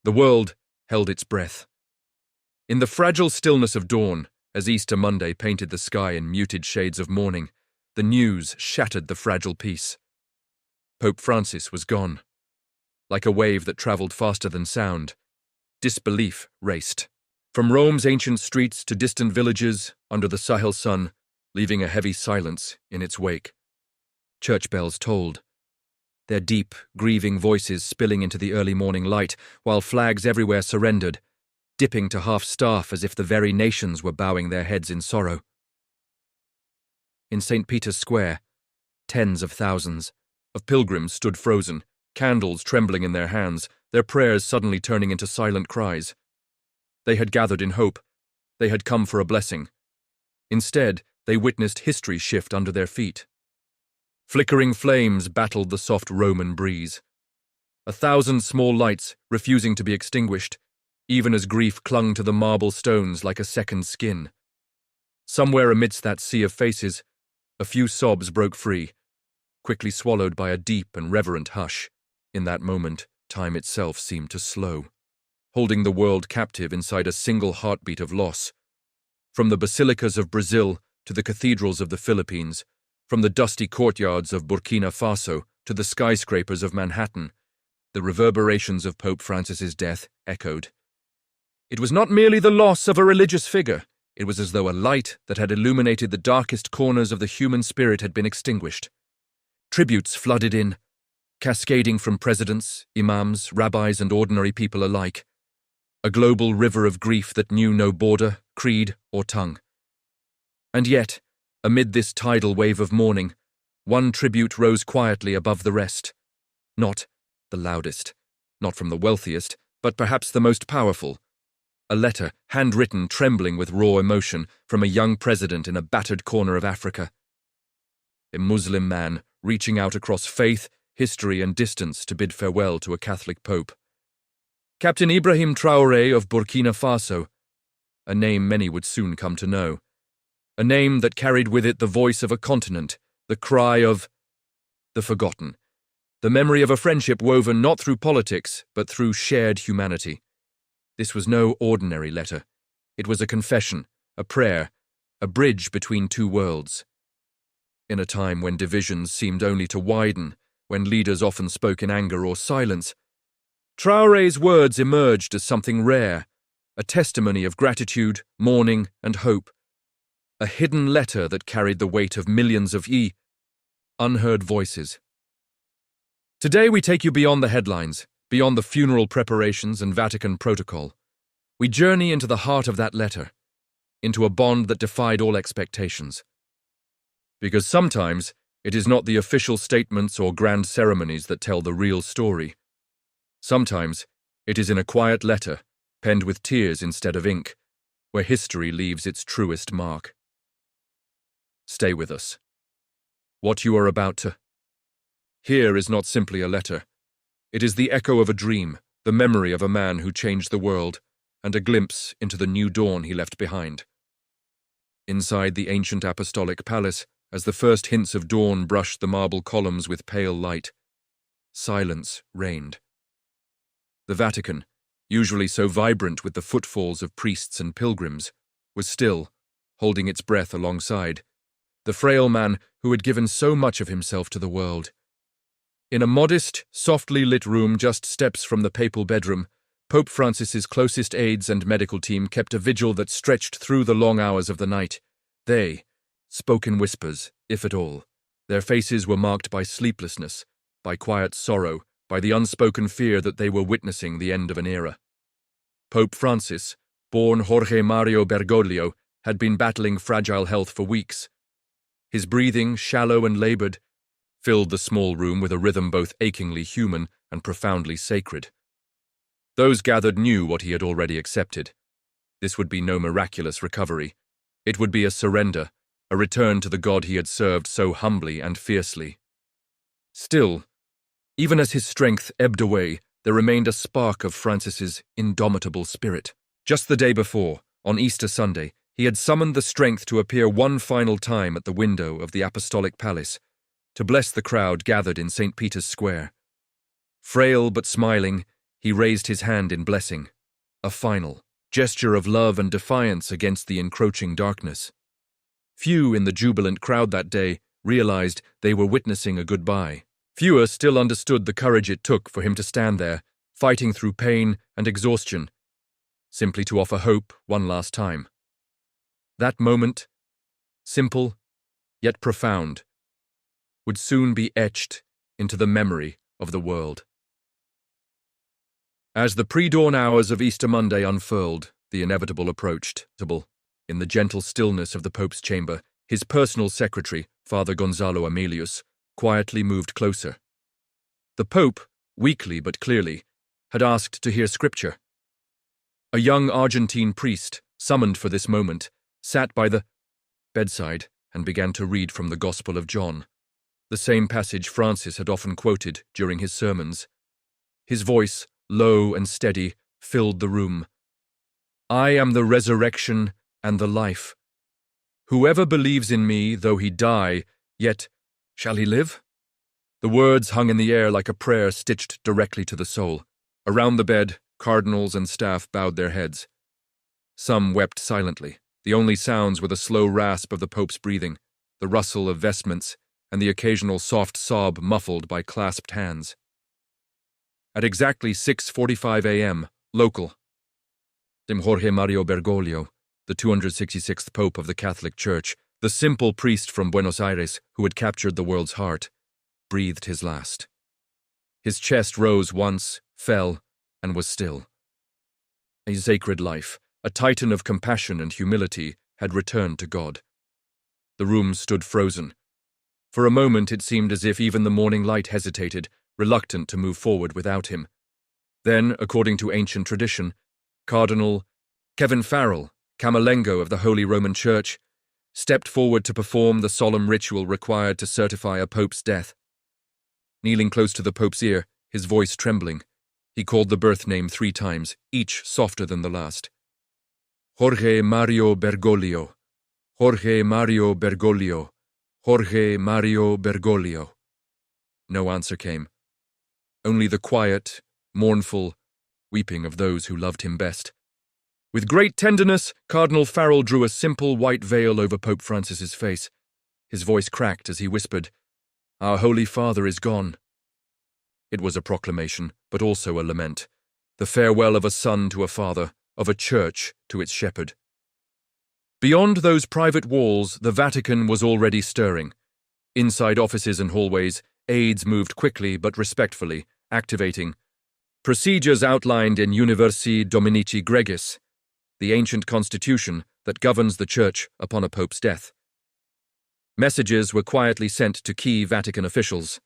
The world held its breath. In the fragile stillness of dawn, as Easter Monday painted the sky in muted shades of mourning, the news shattered the fragile peace. Pope Francis was gone. Like a wave that travelled faster than sound, disbelief raced. From Rome's ancient streets to distant villages under the Sahel sun, leaving a heavy silence in its wake. Church bells tolled, their deep, grieving voices spilling into the early morning light, while flags everywhere surrendered, dipping to half-staff as if the very nations were bowing their heads in sorrow. In St. Peter's Square, tens of thousands of pilgrims stood frozen, candles trembling in their hands, their prayers suddenly turning into silent cries. They had gathered in hope. They had come for a blessing. Instead, they witnessed history shift under their feet. Flickering flames battled the soft Roman breeze. 1,000 small lights refusing to be extinguished, even as grief clung to the marble stones like a second skin. Somewhere amidst that sea of faces, a few sobs broke free, quickly swallowed by a deep and reverent hush. In that moment, time itself seemed to slow, holding the world captive inside a single heartbeat of loss. From the basilicas of Brazil to the cathedrals of the Philippines, from the dusty courtyards of Burkina Faso to the skyscrapers of Manhattan, the reverberations of Pope Francis's death echoed. It was not merely the loss of a religious figure. It was as though a light that had illuminated the darkest corners of the human spirit had been extinguished. Tributes flooded in, cascading from presidents, imams, rabbis, and ordinary people alike. A global river of grief that knew no border, creed, or tongue. And yet, amid this tidal wave of mourning, one tribute rose quietly above the rest. Not the loudest, not from the wealthiest, but perhaps the most powerful. A letter, handwritten, trembling with raw emotion, from a young president in a battered corner of Africa. A Muslim man reaching out across faith, history, and distance to bid farewell to a Catholic pope. Captain Ibrahim Traoré of Burkina Faso, a name many would soon come to know. A name that carried with it the voice of a continent, the cry of the forgotten, the memory of a friendship woven not through politics, but through shared humanity. This was no ordinary letter. It was a confession, a prayer, a bridge between two worlds. In a time when divisions seemed only to widen, when leaders often spoke in anger or silence, Traoré's words emerged as something rare, a testimony of gratitude, mourning, and hope. A hidden letter that carried the weight of millions of unheard voices. Today we take you beyond the headlines, beyond the funeral preparations and Vatican protocol. We journey into the heart of that letter, into a bond that defied all expectations. Because sometimes it is not the official statements or grand ceremonies that tell the real story. Sometimes it is in a quiet letter, penned with tears instead of ink, where history leaves its truest mark. Stay with us. What you are about to hear is not simply a letter. It is the echo of a dream, the memory of a man who changed the world, and a glimpse into the new dawn he left behind. Inside the ancient apostolic palace, as the first hints of dawn brushed the marble columns with pale light, silence reigned. The Vatican, usually so vibrant with the footfalls of priests and pilgrims, was still, holding its breath alongside the frail man who had given so much of himself to the world. In a modest, softly lit room just steps from the papal bedroom, Pope Francis's closest aides and medical team kept a vigil that stretched through the long hours of the night. They spoke in whispers, if at all. Their faces were marked by sleeplessness, by quiet sorrow, by the unspoken fear that they were witnessing the end of an era. Pope Francis, born Jorge Mario Bergoglio, had been battling fragile health for weeks. His breathing, shallow and labored, filled the small room with a rhythm both achingly human and profoundly sacred. Those gathered knew what he had already accepted. This would be no miraculous recovery. It would be a surrender, a return to the God he had served so humbly and fiercely. Still, even as his strength ebbed away, there remained a spark of Francis's indomitable spirit. Just the day before, on Easter Sunday, he had summoned the strength to appear one final time at the window of the Apostolic Palace, to bless the crowd gathered in St. Peter's Square. Frail but smiling, He raised his hand in blessing, a final gesture of love and defiance against the encroaching darkness. Few in the jubilant crowd that day realized they were witnessing a goodbye. Fewer still understood the courage it took for him to stand there, fighting through pain and exhaustion, simply to offer hope one last time. That moment, simple yet profound, would soon be etched into the memory of the world. As the pre-dawn hours of Easter Monday unfurled, the inevitable approached. In the gentle stillness of the Pope's chamber, his personal secretary, Father Gonzalo Amelius, quietly moved closer. The Pope, weakly but clearly, had asked to hear scripture. A young Argentine priest, summoned for this moment, sat by the bedside and began to read from the Gospel of John, the same passage Francis had often quoted during his sermons. His voice, low and steady, filled the room. "I am the resurrection and the life. Whoever believes in me, though he die, yet shall he live?" The words hung in the air like a prayer stitched directly to the soul. Around the bed, cardinals and staff bowed their heads. Some wept silently. The only sounds were the slow rasp of the Pope's breathing, the rustle of vestments, and the occasional soft sob muffled by clasped hands. At exactly 6:45 a.m., local, Jorge Mario Bergoglio, the 266th Pope of the Catholic Church, the simple priest from Buenos Aires who had captured the world's heart, breathed his last. His chest rose once, fell, and was still. A sacred life, a titan of compassion and humility, had returned to God. The room stood frozen. For a moment it seemed as if even the morning light hesitated, reluctant to move forward without him. Then, according to ancient tradition, Cardinal Kevin Farrell, Camerlengo of the Holy Roman Church, stepped forward to perform the solemn ritual required to certify a pope's death. Kneeling close to the Pope's ear, his voice trembling, he called the birth name 3 times, each softer than the last. Jorge Mario Bergoglio, Jorge Mario Bergoglio, Jorge Mario Bergoglio. No answer came. Only the quiet, mournful weeping of those who loved him best. With great tenderness, Cardinal Farrell drew a simple white veil over Pope Francis's face. His voice cracked as he whispered, "Our Holy Father is gone." It was a proclamation, but also a lament, the farewell of a son to a father, of a church to its shepherd. Beyond those private walls, the Vatican was already stirring. Inside offices and hallways, aides moved quickly but respectfully, activating procedures outlined in Universi Dominici Gregis, the ancient constitution that governs the Church upon a pope's death. Messages were quietly sent to key Vatican officials.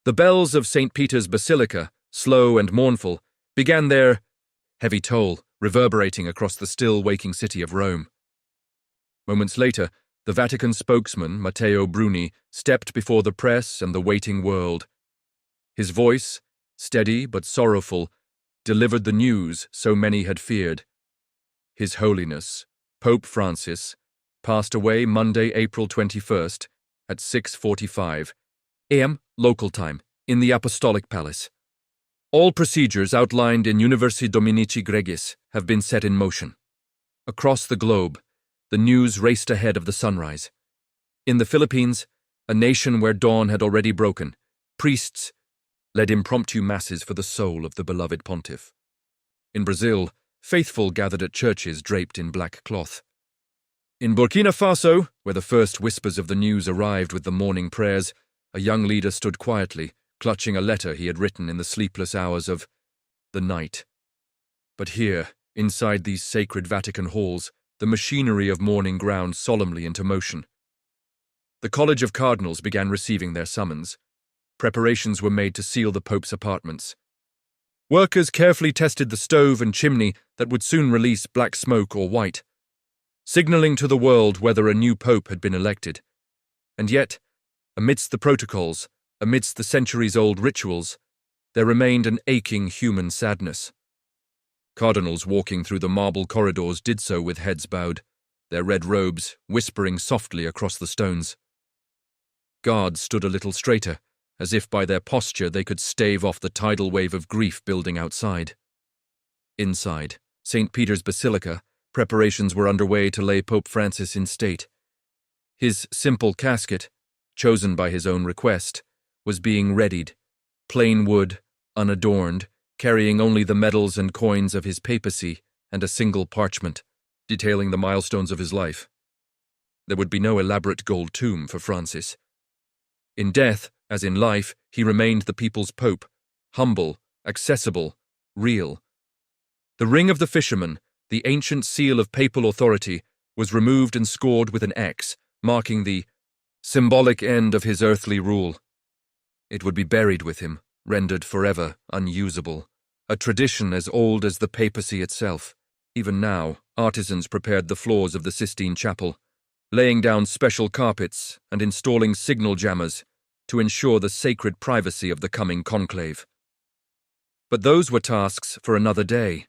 The bells of St. Peter's Basilica, slow and mournful, began their heavy toll, reverberating across the still waking city of Rome. Moments later, the Vatican spokesman, Matteo Bruni, stepped before the press and the waiting world. His voice, steady but sorrowful, delivered the news so many had feared. His Holiness, Pope Francis, passed away Monday, April 21st, at 6:45 a.m. local time, in the Apostolic Palace. All procedures outlined in Universi Dominici Gregis have been set in motion. Across the globe, the news raced ahead of the sunrise. In the Philippines, a nation where dawn had already broken, priests led impromptu masses for the soul of the beloved pontiff. In Brazil, faithful gathered at churches draped in black cloth. In Burkina Faso, where the first whispers of the news arrived with the morning prayers, a young leader stood quietly, clutching a letter he had written in the sleepless hours of the night. But here, inside these sacred Vatican halls, the machinery of mourning ground solemnly into motion. The College of Cardinals began receiving their summons. Preparations were made to seal the Pope's apartments. Workers carefully tested the stove and chimney that would soon release black smoke or white, signaling to the world whether a new Pope had been elected. And yet, amidst the protocols, amidst the centuries-old rituals, there remained an aching human sadness. Cardinals walking through the marble corridors did so with heads bowed, their red robes whispering softly across the stones. Guards stood a little straighter, as if by their posture they could stave off the tidal wave of grief building outside. Inside St. Peter's Basilica, preparations were underway to lay Pope Francis in state. His simple casket, chosen by his own request, was being readied, plain wood, unadorned, carrying only the medals and coins of his papacy and a single parchment, detailing the milestones of his life. There would be no elaborate gold tomb for Francis. In death, as in life, he remained the people's pope, humble, accessible, real. The ring of the fisherman, the ancient seal of papal authority, was removed and scored with an X, marking the symbolic end of his earthly rule. It would be buried with him, rendered forever unusable, a tradition as old as the papacy itself. Even now, artisans prepared the floors of the Sistine Chapel, laying down special carpets and installing signal jammers to ensure the sacred privacy of the coming conclave. But those were tasks for another day.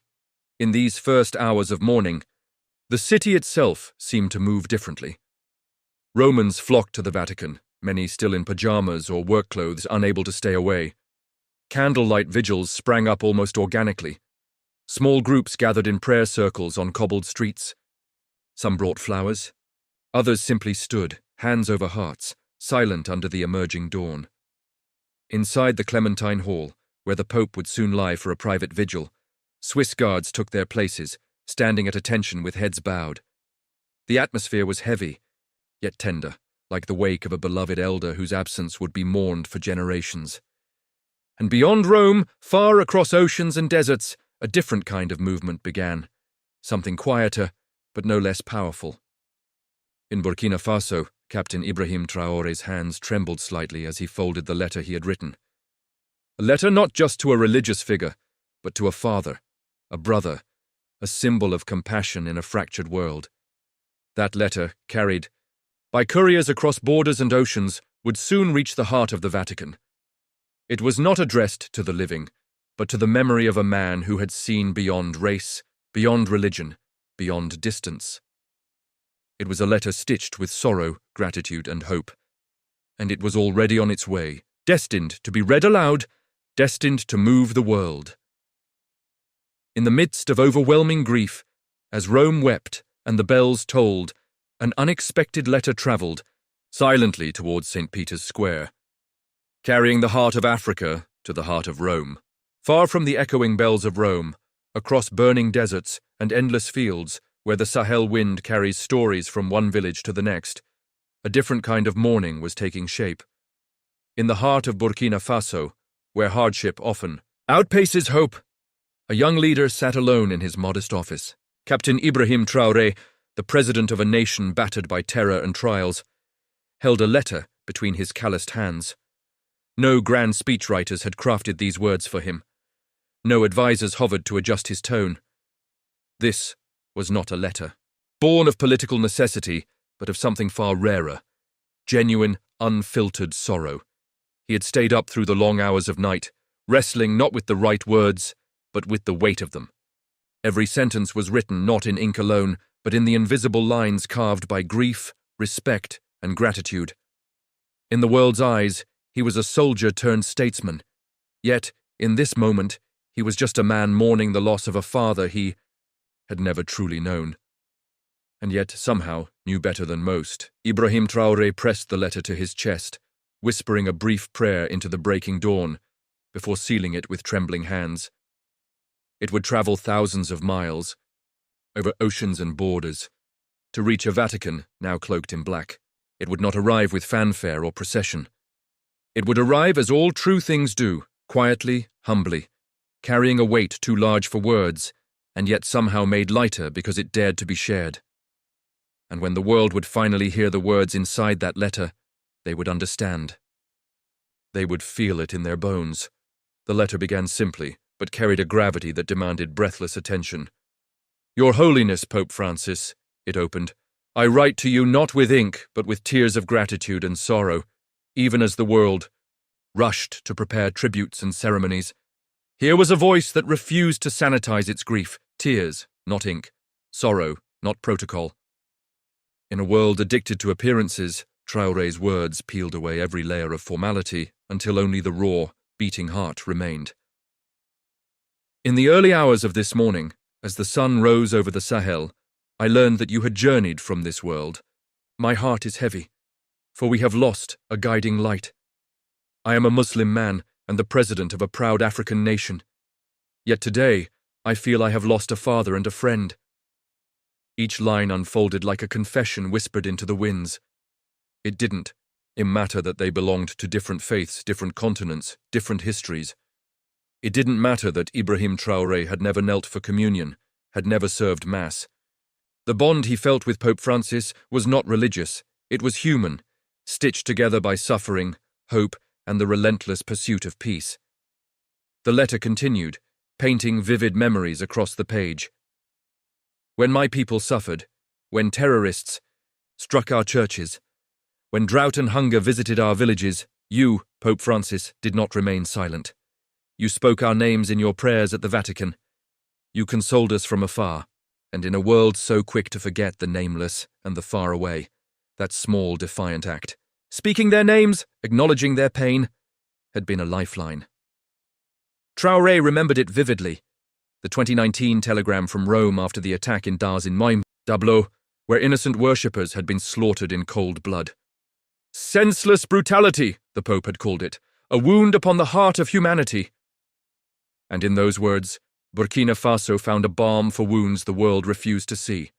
In these first hours of mourning, the city itself seemed to move differently. Romans flocked to the Vatican, many still in pajamas or work clothes, unable to stay away. Candlelight vigils sprang up almost organically. Small groups gathered in prayer circles on cobbled streets. Some brought flowers. Others simply stood, hands over hearts, silent under the emerging dawn. Inside the Clementine Hall, where the Pope would soon lie for a private vigil, Swiss guards took their places, standing at attention with heads bowed. The atmosphere was heavy, yet tender, like the wake of a beloved elder whose absence would be mourned for generations. And beyond Rome, far across oceans and deserts, a different kind of movement began, something quieter, but no less powerful. In Burkina Faso, Captain Ibrahim Traoré's hands trembled slightly as he folded the letter he had written. A letter not just to a religious figure, but to a father, a brother, a symbol of compassion in a fractured world. That letter, carried by couriers across borders and oceans, would soon reach the heart of the Vatican. It was not addressed to the living, but to the memory of a man who had seen beyond race, beyond religion, beyond distance. It was a letter stitched with sorrow, gratitude, and hope. And it was already on its way, destined to be read aloud, destined to move the world. In the midst of overwhelming grief, as Rome wept and the bells tolled, an unexpected letter travelled, silently towards St. Peter's Square, carrying the heart of Africa to the heart of Rome. Far from the echoing bells of Rome, across burning deserts and endless fields, where the Sahel wind carries stories from one village to the next, a different kind of mourning was taking shape. In the heart of Burkina Faso, where hardship often outpaces hope, a young leader sat alone in his modest office. Captain Ibrahim Traoré, the president of a nation battered by terror and trials, held a letter between his calloused hands. No grand speechwriters had crafted these words for him. No advisers hovered to adjust his tone. This was not a letter, born of political necessity, but of something far rarer, genuine, unfiltered sorrow. He had stayed up through the long hours of night, wrestling not with the right words, but with the weight of them. Every sentence was written not in ink alone, but in the invisible lines carved by grief, respect, and gratitude. In the world's eyes, he was a soldier turned statesman. Yet, in this moment, he was just a man mourning the loss of a father he had never truly known. And yet, somehow, knew better than most. Ibrahim Traoré pressed the letter to his chest, whispering a brief prayer into the breaking dawn, before sealing it with trembling hands. It would travel thousands of miles, over oceans and borders, to reach a Vatican now cloaked in black. It would not arrive with fanfare or procession. It would arrive as all true things do, quietly, humbly, carrying a weight too large for words, and yet somehow made lighter because it dared to be shared. And when the world would finally hear the words inside that letter, they would understand. They would feel it in their bones. The letter began simply, but carried a gravity that demanded breathless attention. "Your Holiness, Pope Francis," it opened, "I write to you not with ink, but with tears of gratitude and sorrow, even as the world rushed to prepare tributes and ceremonies. Here was a voice that refused to sanitize its grief, tears, not ink, sorrow, not protocol." In a world addicted to appearances, Traoré's words peeled away every layer of formality until only the raw, beating heart remained. In the early hours of this morning, as the sun rose over the Sahel, I learned that you had journeyed from this world. My heart is heavy, for we have lost a guiding light. I am a Muslim man and the president of a proud African nation. Yet today, I feel I have lost a father and a friend. Each line unfolded like a confession whispered into the winds. It didn't matter that they belonged to different faiths, different continents, different histories. It didn't matter that Ibrahim Traoré had never knelt for communion, had never served Mass. The bond he felt with Pope Francis was not religious, it was human, stitched together by suffering, hope, and the relentless pursuit of peace. The letter continued, painting vivid memories across the page. When my people suffered, when terrorists struck our churches, when drought and hunger visited our villages, you, Pope Francis, did not remain silent. You spoke our names in your prayers at the Vatican. You consoled us from afar, and in a world so quick to forget the nameless and the far away, that small, defiant act, speaking their names, acknowledging their pain, had been a lifeline. Traoré remembered it vividly. The 2019 telegram from Rome after the attack in Dars in Moim, Dablo, where innocent worshippers had been slaughtered in cold blood. Senseless brutality, the Pope had called it, a wound upon the heart of humanity. And in those words, Burkina Faso found a balm for wounds the world refused to see.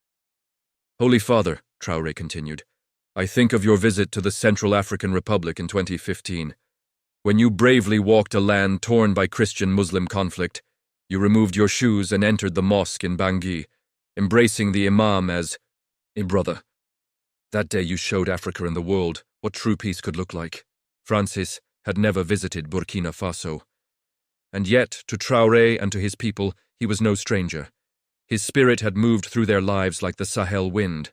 Holy Father, Traoré continued, I think of your visit to the Central African Republic in 2015. When you bravely walked a land torn by Christian-Muslim conflict, you removed your shoes and entered the mosque in Bangui, embracing the imam as a brother. That day you showed Africa and the world what true peace could look like. Francis had never visited Burkina Faso. And yet, to Traoré and to his people, he was no stranger. His spirit had moved through their lives like the Sahel wind,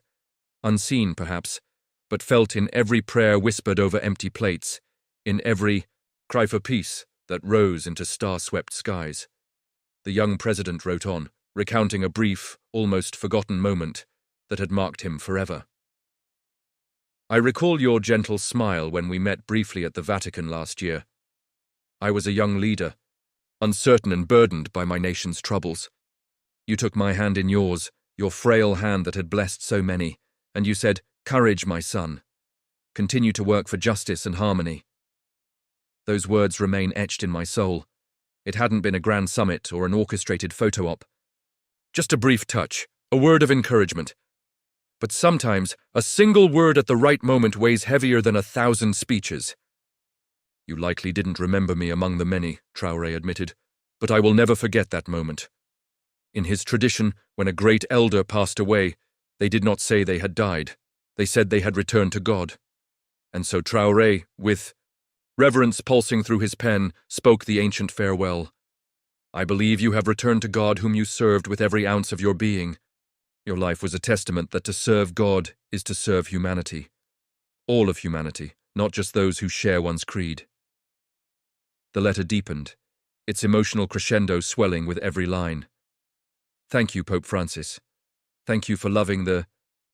unseen perhaps, but felt in every prayer whispered over empty plates, in every cry for peace that rose into star-swept skies. The young president wrote on, recounting a brief, almost forgotten moment that had marked him forever. I recall your gentle smile when we met briefly at the Vatican last year. I was a young leader, uncertain and burdened by my nation's troubles. You took my hand in yours, your frail hand that had blessed so many, and you said, "Courage, my son. Continue to work for justice and harmony." Those words remain etched in my soul. It hadn't been a grand summit or an orchestrated photo op. Just a brief touch, a word of encouragement. But sometimes, a single word at the right moment weighs heavier than 1,000 speeches. You likely didn't remember me among the many, Traoré admitted, but I will never forget that moment. In his tradition, when a great elder passed away, they did not say they had died. They said they had returned to God. And so Traoré, with reverence pulsing through his pen, spoke the ancient farewell. I believe you have returned to God whom you served with every ounce of your being. Your life was a testament that to serve God is to serve humanity. All of humanity, not just those who share one's creed. The letter deepened, its emotional crescendo swelling with every line. Thank you, Pope Francis. Thank you for loving the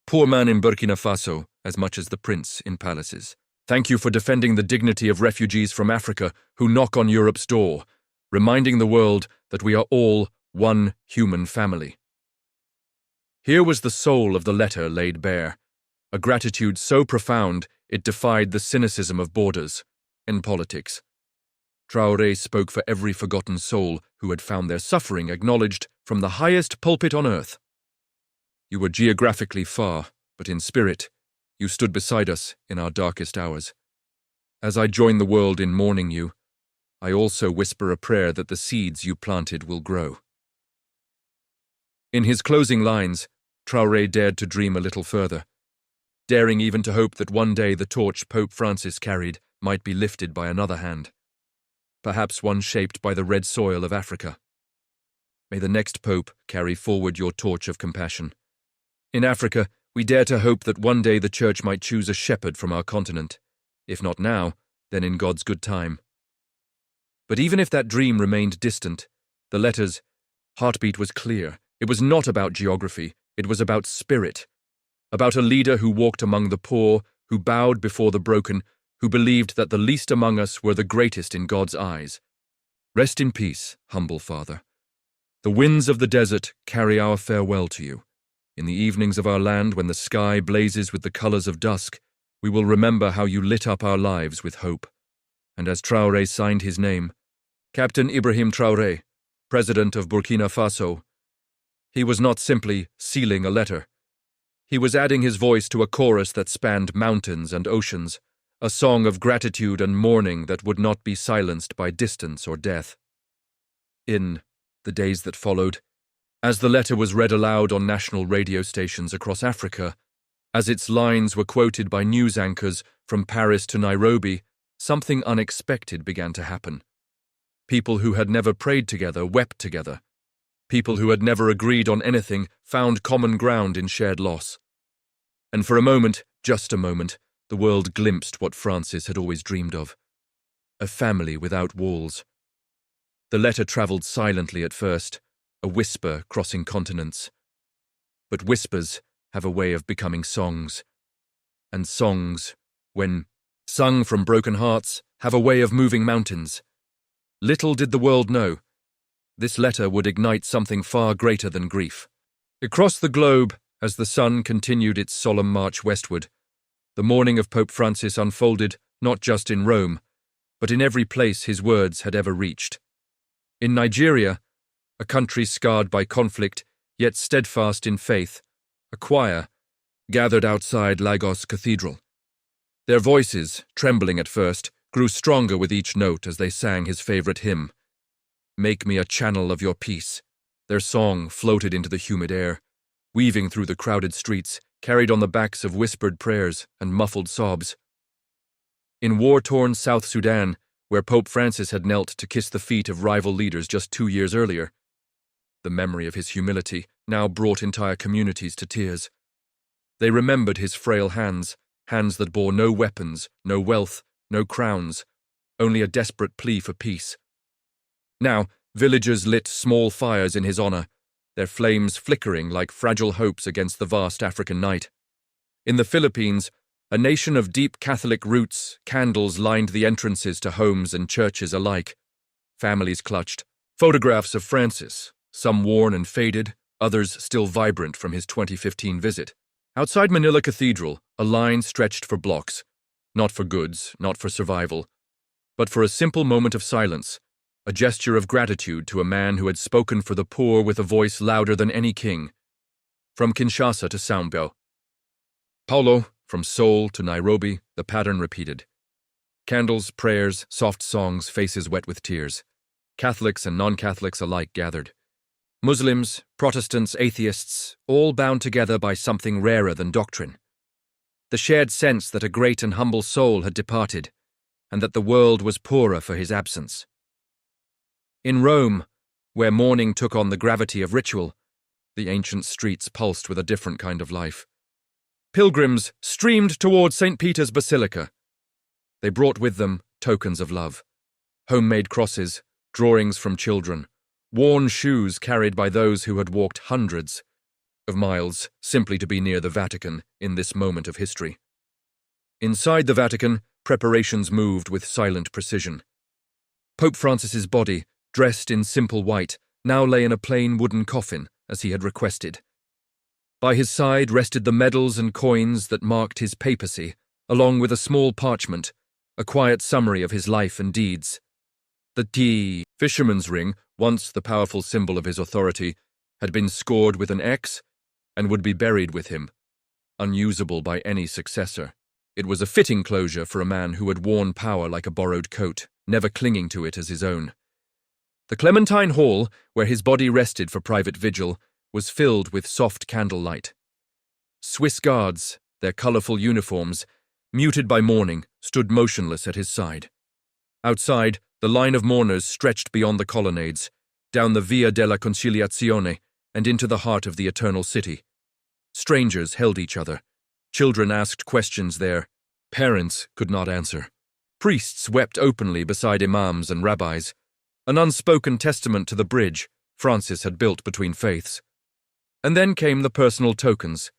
poor man in Burkina Faso as much as the prince in palaces. Thank you for defending the dignity of refugees from Africa who knock on Europe's door, reminding the world that we are all one human family. Here was the soul of the letter laid bare, a gratitude so profound it defied the cynicism of borders and politics. Traoré spoke for every forgotten soul who had found their suffering acknowledged from the highest pulpit on earth. You were geographically far, but in spirit, you stood beside us in our darkest hours. As I join the world in mourning you, I also whisper a prayer that the seeds you planted will grow. In his closing lines, Traoré dared to dream a little further, daring even to hope that one day the torch Pope Francis carried might be lifted by another hand, perhaps one shaped by the red soil of Africa. May the next Pope carry forward your torch of compassion. In Africa, we dare to hope that one day the Church might choose a shepherd from our continent. If not now, then in God's good time. But even if that dream remained distant, the letter's heartbeat was clear. It was not about geography. It was about spirit, about a leader who walked among the poor, who bowed before the broken, who believed that the least among us were the greatest in God's eyes. Rest in peace, humble Father. The winds of the desert carry our farewell to you. In the evenings of our land, when the sky blazes with the colors of dusk, we will remember how you lit up our lives with hope. And as Traoré signed his name, Captain Ibrahim Traoré, President of Burkina Faso, he was not simply sealing a letter. He was adding his voice to a chorus that spanned mountains and oceans, a song of gratitude and mourning that would not be silenced by distance or death. In the days that followed, as the letter was read aloud on national radio stations across Africa, as its lines were quoted by news anchors from Paris to Nairobi, something unexpected began to happen. People who had never prayed together wept together. People who had never agreed on anything found common ground in shared loss. And for a moment, just a moment, the world glimpsed what Francis had always dreamed of: a family without walls. The letter travelled silently at first, a whisper crossing continents. But whispers have a way of becoming songs. And songs, when sung from broken hearts, have a way of moving mountains. Little did the world know, this letter would ignite something far greater than grief. Across the globe, as the sun continued its solemn march westward, the mourning of Pope Francis unfolded not just in Rome, but in every place his words had ever reached. In Nigeria, a country scarred by conflict, yet steadfast in faith, a choir gathered outside Lagos Cathedral. Their voices, trembling at first, grew stronger with each note as they sang his favorite hymn, "Make me a channel of your peace." Their song floated into the humid air, weaving through the crowded streets, carried on the backs of whispered prayers and muffled sobs. In war-torn South Sudan, where Pope Francis had knelt to kiss the feet of rival leaders just 2 years earlier, the memory of his humility now brought entire communities to tears. They remembered his frail hands, hands that bore no weapons, no wealth, no crowns, only a desperate plea for peace. Now, villagers lit small fires in his honor, their flames flickering like fragile hopes against the vast African night. In the Philippines, a nation of deep Catholic roots, candles lined the entrances to homes and churches alike. Families clutched photographs of Francis, some worn and faded, others still vibrant from his 2015 visit. Outside Manila Cathedral, a line stretched for blocks, not for goods, not for survival, but for a simple moment of silence, a gesture of gratitude to a man who had spoken for the poor with a voice louder than any king. From Kinshasa to Sambio, Paulo, from Seoul to Nairobi, the pattern repeated. Candles, prayers, soft songs, faces wet with tears. Catholics and non-Catholics alike gathered. Muslims, Protestants, atheists, all bound together by something rarer than doctrine. The shared sense that a great and humble soul had departed, and that the world was poorer for his absence. In Rome, where mourning took on the gravity of ritual, the ancient streets pulsed with a different kind of life. Pilgrims streamed towards St. Peter's Basilica. They brought with them tokens of love, homemade crosses, drawings from children, worn shoes carried by those who had walked hundreds of miles simply to be near the Vatican in this moment of history. Inside the Vatican, preparations moved with silent precision. Pope Francis's body, dressed in simple white, now lay in a plain wooden coffin, as he had requested. By his side rested the medals and coins that marked his papacy, along with a small parchment, a quiet summary of his life and deeds. The fisherman's ring, once the powerful symbol of his authority, had been scored with an X and would be buried with him, unusable by any successor. It was a fitting closure for a man who had worn power like a borrowed coat, never clinging to it as his own. The Clementine Hall, where his body rested for private vigil, was filled with soft candlelight. Swiss guards, their colorful uniforms, muted by mourning, stood motionless at his side. Outside, the line of mourners stretched beyond the colonnades, down the Via della Conciliazione, and into the heart of the Eternal City. Strangers held each other. Children asked questions there. Parents could not answer. Priests wept openly beside imams and rabbis, an unspoken testament to the bridge Francis had built between faiths. And then came the personal tokens,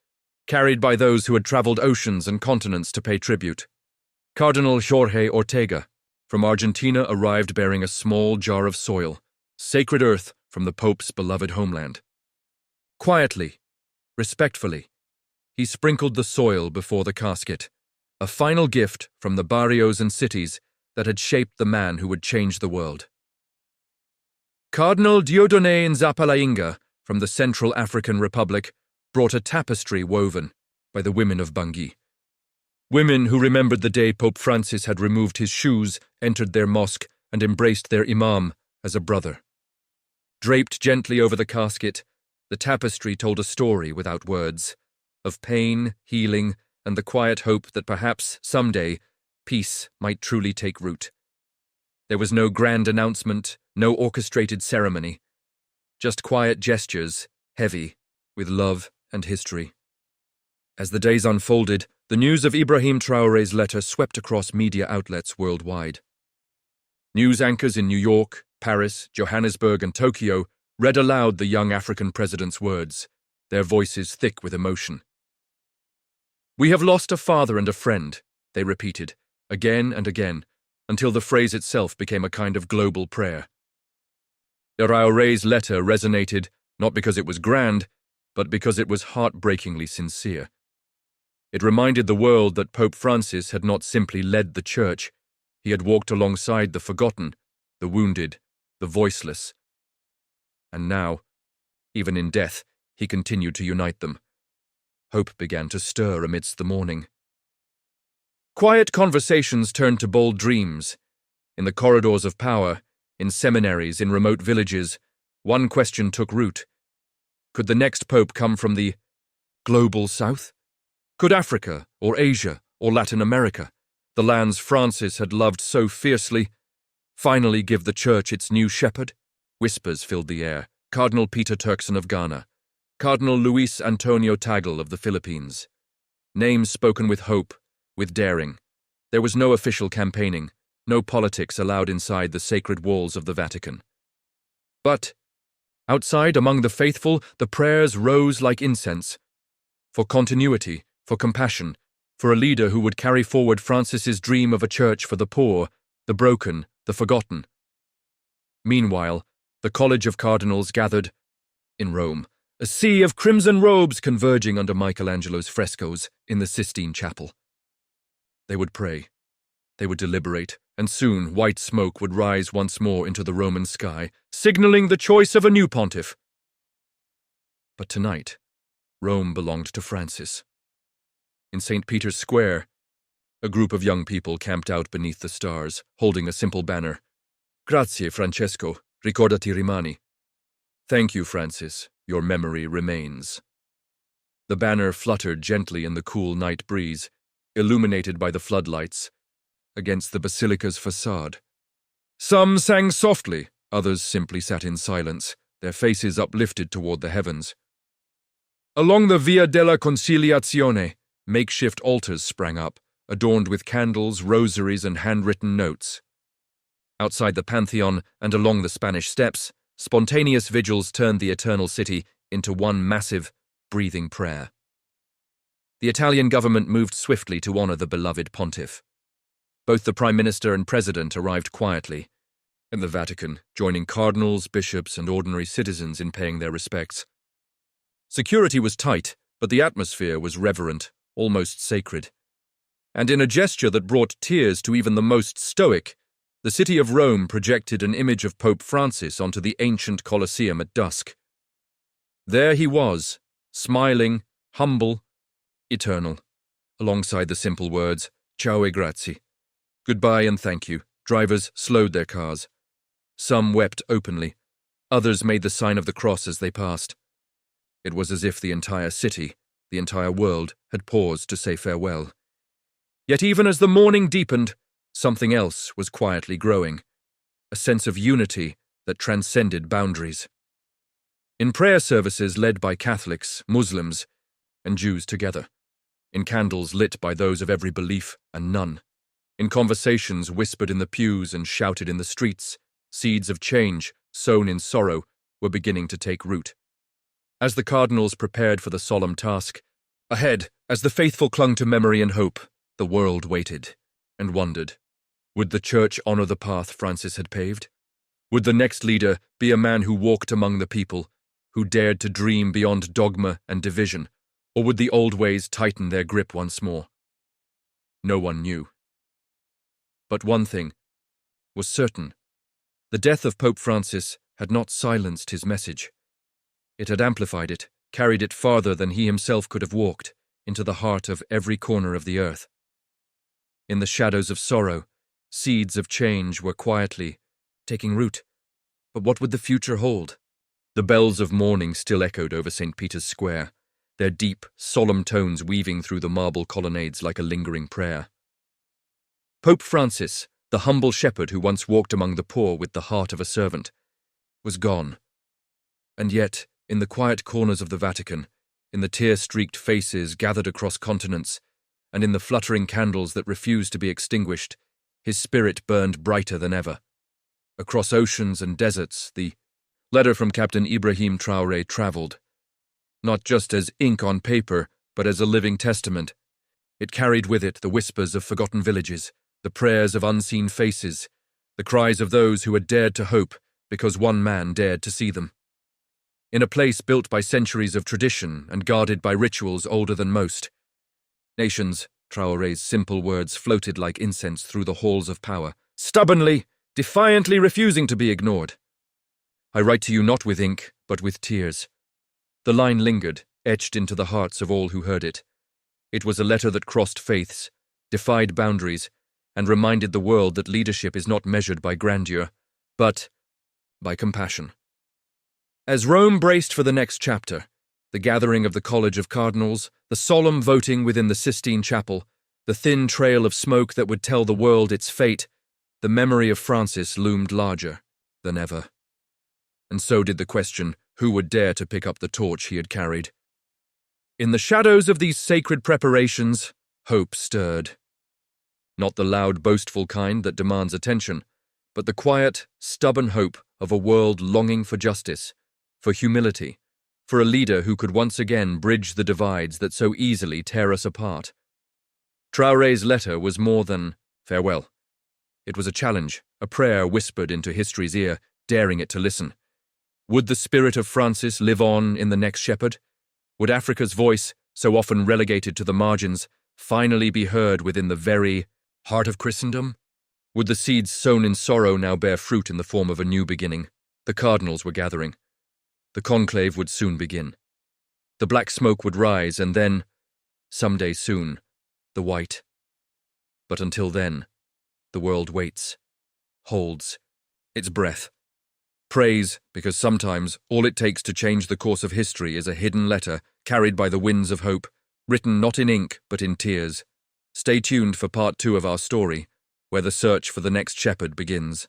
carried by those who had traveled oceans and continents to pay tribute. Cardinal Jorge Ortega from Argentina arrived bearing a small jar of soil, sacred earth from the Pope's beloved homeland. Quietly, respectfully, he sprinkled the soil before the casket, a final gift from the barrios and cities that had shaped the man who would change the world. Cardinal Dieudonné Nzapalainga from the Central African Republic brought a tapestry woven by the women of Bangui. Women who remembered the day Pope Francis had removed his shoes, entered their mosque, and embraced their imam as a brother. Draped gently over the casket, the tapestry told a story without words, of pain, healing, and the quiet hope that perhaps, someday, peace might truly take root. There was no grand announcement, no orchestrated ceremony, just quiet gestures, heavy with love and history. As the days unfolded, the news of Ibrahim Traoré's letter swept across media outlets worldwide. News anchors in New York, Paris, Johannesburg, and Tokyo read aloud the young African president's words, their voices thick with emotion. "We have lost a father and a friend," they repeated, again and again, until the phrase itself became a kind of global prayer. Traoré's letter resonated not because it was grand, but because it was heartbreakingly sincere. It reminded the world that Pope Francis had not simply led the Church, he had walked alongside the forgotten, the wounded, the voiceless. And now, even in death, he continued to unite them. Hope began to stir amidst the mourning. Quiet conversations turned to bold dreams. In the corridors of power, in seminaries, in remote villages, one question took root. Could the next pope come from the global south? Could Africa, or Asia, or Latin America, the lands Francis had loved so fiercely, finally give the Church its new shepherd? Whispers filled the air. Cardinal Peter Turkson of Ghana, Cardinal Luis Antonio Tagle of the Philippines. Names spoken with hope, with daring. There was no official campaigning, no politics allowed inside the sacred walls of the Vatican. But outside, among the faithful, the prayers rose like incense. For continuity, for compassion, for a leader who would carry forward Francis's dream of a church for the poor, the broken, the forgotten. Meanwhile, the College of Cardinals gathered in Rome, a sea of crimson robes converging under Michelangelo's frescoes in the Sistine Chapel. They would pray, they would deliberate, and soon white smoke would rise once more into the Roman sky, signaling the choice of a new pontiff. But tonight, Rome belonged to Francis. In St. Peter's Square, a group of young people camped out beneath the stars, holding a simple banner. Grazie, Francesco, ricordati rimani. Thank you, Francis, your memory remains. The banner fluttered gently in the cool night breeze, illuminated by the floodlights, against the basilica's facade. Some sang softly, others simply sat in silence, their faces uplifted toward the heavens. Along the Via della Conciliazione, makeshift altars sprang up, adorned with candles, rosaries, and handwritten notes. Outside the Pantheon and along the Spanish Steps, spontaneous vigils turned the Eternal City into one massive, breathing prayer. The Italian government moved swiftly to honor the beloved pontiff. Both the Prime Minister and President arrived quietly, and the Vatican, joining cardinals, bishops, and ordinary citizens in paying their respects. Security was tight, but the atmosphere was reverent, almost sacred. And in a gesture that brought tears to even the most stoic, the city of Rome projected an image of Pope Francis onto the ancient Colosseum at dusk. There he was, smiling, humble, eternal, alongside the simple words, Ciao e grazie. Goodbye and thank you. Drivers slowed their cars. Some wept openly. Others made the sign of the cross as they passed. It was as if the entire city, the entire world, had paused to say farewell. Yet even as the mourning deepened, something else was quietly growing, a sense of unity that transcended boundaries. In prayer services led by Catholics, Muslims, and Jews together, in candles lit by those of every belief and none, in conversations whispered in the pews and shouted in the streets, seeds of change, sown in sorrow, were beginning to take root. As the cardinals prepared for the solemn task, ahead, as the faithful clung to memory and hope, the world waited. and wondered, would the Church honor the path Francis had paved? Would the next leader be a man who walked among the people, who dared to dream beyond dogma and division, or would the old ways tighten their grip once more? No one knew. But one thing was certain. The death of Pope Francis had not silenced his message. It had amplified it, carried it farther than he himself could have walked, into the heart of every corner of the earth. In the shadows of sorrow, seeds of change were quietly taking root. But what would the future hold? The bells of mourning still echoed over St. Peter's Square, their deep, solemn tones weaving through the marble colonnades like a lingering prayer. Pope Francis, the humble shepherd who once walked among the poor with the heart of a servant, was gone. And yet, in the quiet corners of the Vatican, in the tear-streaked faces gathered across continents, and in the fluttering candles that refused to be extinguished, his spirit burned brighter than ever. Across oceans and deserts, the letter from Captain Ibrahim Traoré traveled, not just as ink on paper, but as a living testament. It carried with it the whispers of forgotten villages, the prayers of unseen faces, the cries of those who had dared to hope because one man dared to see them. In a place built by centuries of tradition and guarded by rituals older than most, nations, Traoré's simple words floated like incense through the halls of power, stubbornly, defiantly refusing to be ignored. I write to you not with ink, but with tears. The line lingered, etched into the hearts of all who heard it. It was a letter that crossed faiths, defied boundaries, and reminded the world that leadership is not measured by grandeur, but by compassion. As Rome braced for the next chapter, the gathering of the College of Cardinals, the solemn voting within the Sistine Chapel, the thin trail of smoke that would tell the world its fate, the memory of Francis loomed larger than ever. And so did the question, who would dare to pick up the torch he had carried? In the shadows of these sacred preparations, hope stirred. Not the loud, boastful kind that demands attention, but the quiet, stubborn hope of a world longing for justice, for humility, for a leader who could once again bridge the divides that so easily tear us apart. Traoré's letter was more than farewell. It was a challenge, a prayer whispered into history's ear, daring it to listen. Would the spirit of Francis live on in the next shepherd? Would Africa's voice, so often relegated to the margins, finally be heard within the very heart of Christendom? Would the seeds sown in sorrow now bear fruit in the form of a new beginning? The cardinals were gathering. The conclave would soon begin. The black smoke would rise, and then, someday soon, the white. But until then, the world waits, holds its breath. Prays, because sometimes all it takes to change the course of history is a hidden letter carried by the winds of hope, written not in ink but in tears. Stay tuned for part 2 of our story, where the search for the next shepherd begins.